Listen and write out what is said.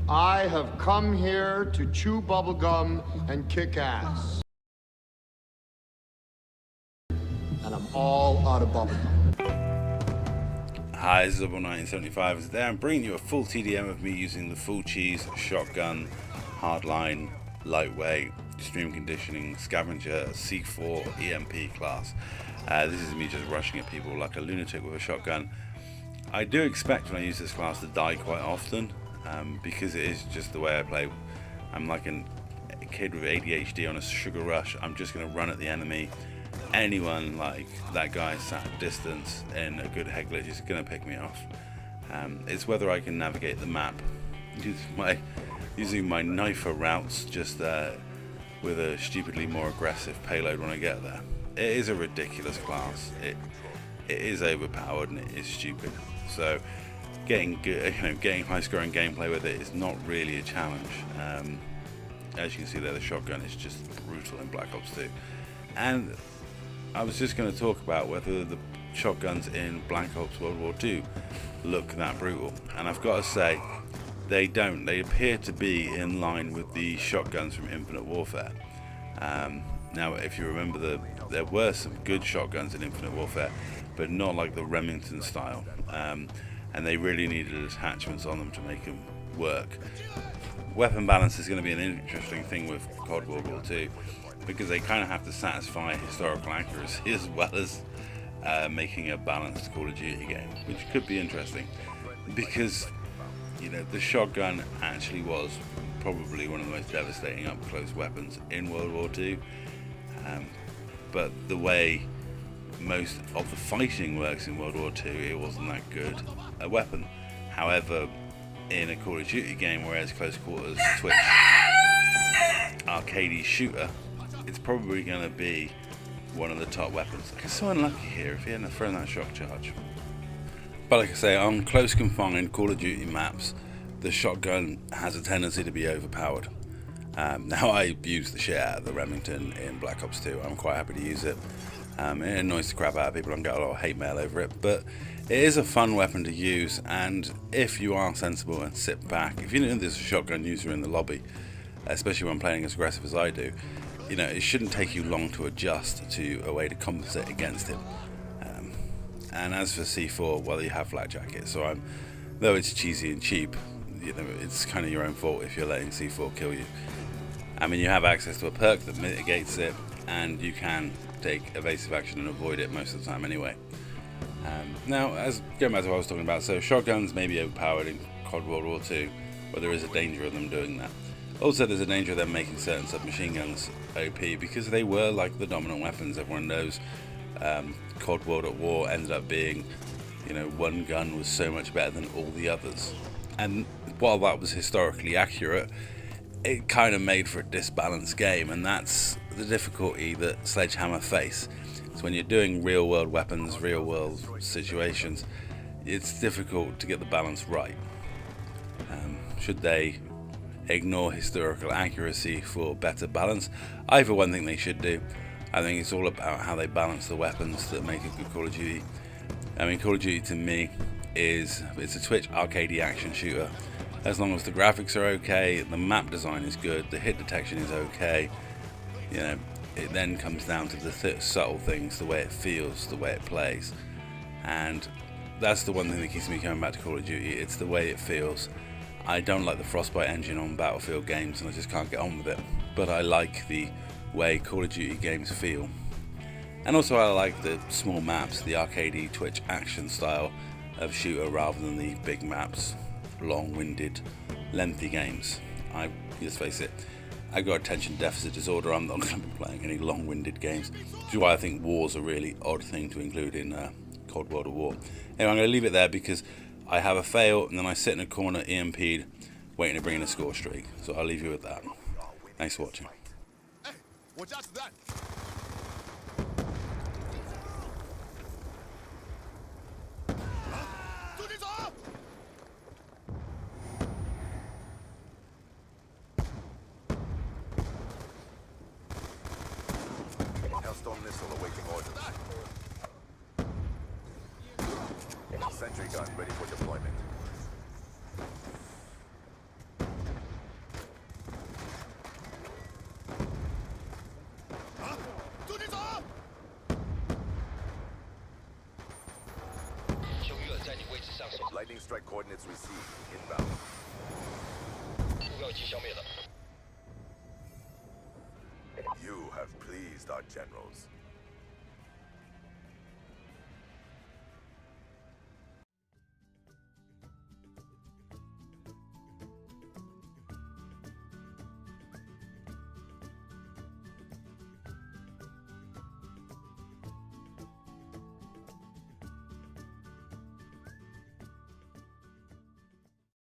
I have come here to chew bubblegum and kick ass. And I'm all out of bubblegum. Hi, this is Double1975, and today I'm bringing you a full TDM of me using the full cheese, shotgun, hardline, lightweight, extreme conditioning, scavenger, C4, EMP class. This is me just rushing at people like a lunatic with a shotgun. I do expect when I use this class to die quite often, because it is just the way I play. I'm like a kid with ADHD on a sugar rush. I'm just going to run at the enemy. Anyone like that guy sat at distance in a good head glitch is going to pick me off. It's whether I can navigate the map using my knifer routes just with a stupidly more aggressive payload when I get there. It is a ridiculous class. It is overpowered and it is stupid. So getting good, getting high scoring gameplay with it is not really a challenge. As you can see there, the shotgun is just brutal in Black Ops 2. And I was just going to talk about whether the shotguns in Black Ops World War II look that brutal, and I've got to say they don't. They appear to be in line with the shotguns from Infinite Warfare. Now if you remember, there were some good shotguns in Infinite Warfare, but not like the Remington style, and they really needed attachments on them to make them work. Weapon balance is going to be an interesting thing with COD World War II, because they kind of have to satisfy historical accuracy as well as making a balanced Call of Duty game, which could be interesting, because the shotgun actually was probably one of the most devastating up close weapons in World War II, but the way most of the fighting works in World War II, it wasn't that good a weapon. However, in a Call of Duty game where it's close quarters, twitch, arcade shooter, it's probably going to be one of the top weapons. I get so unlucky here if he hadn't thrown that shock charge. But like I say, on close confined Call of Duty maps, the shotgun has a tendency to be overpowered. Now I use the shit out of the Remington in Black Ops 2. I'm quite happy to use it. It annoys the crap out of people and get a lot of hate mail over it, but it is a fun weapon to use, and if you are sensible and sit back, if you know there's a shotgun user in the lobby, especially when playing as aggressive as I do, it shouldn't take you long to adjust to a way to compensate against him. And as for C4, well, you have flak jacket, so though it's cheesy and cheap, it's kind of your own fault if you're letting C4 kill you. I mean, you have access to a perk that mitigates it, and you can take evasive action and avoid it most of the time anyway. Now, going back to what I was talking about, so shotguns may be overpowered in COD World War II, but there is a danger of them doing that. Also, there's a danger of them making certain submachine guns OP, because they were like the dominant weapons. Everyone knows COD World at War ended up being, one gun was so much better than all the others. And while that was historically accurate, it kind of made for a disbalanced game, and that's the difficulty that Sledgehammer face. So when you're doing real world weapons, real world situations, it's difficult to get the balance right. Should they ignore historical accuracy for better balance? I for one think they should do. I think it's all about how they balance the weapons that make a good Call of Duty. I mean, Call of Duty to me it's a Twitch arcadey action shooter. As long as the graphics are okay, the map design is good, the hit detection is okay, it then comes down to the subtle things, the way it feels, the way it plays. And that's the one thing that keeps me coming back to Call of Duty. It's the way it feels. I don't like the Frostbite engine on Battlefield games, and I just can't get on with it. But I like the way Call of Duty games feel. And also I like the small maps, the arcadey Twitch action style of shooter rather than the big maps, long-winded, lengthy games. Let's face it, I've got attention deficit disorder. I'm not going to be playing any long-winded games, which is why I think war's a really odd thing to include in COD World of War. Anyway, I'm going to leave it there because I have a fail and then I sit in a corner EMP'd waiting to bring in a score streak. So I'll leave you with that. Thanks for watching. Hey, watch out for that. Hellstorm missile awaiting orders. Sentry gun ready for deployment. Lightning strike coordinates received. Inbound. You have pleased our generals.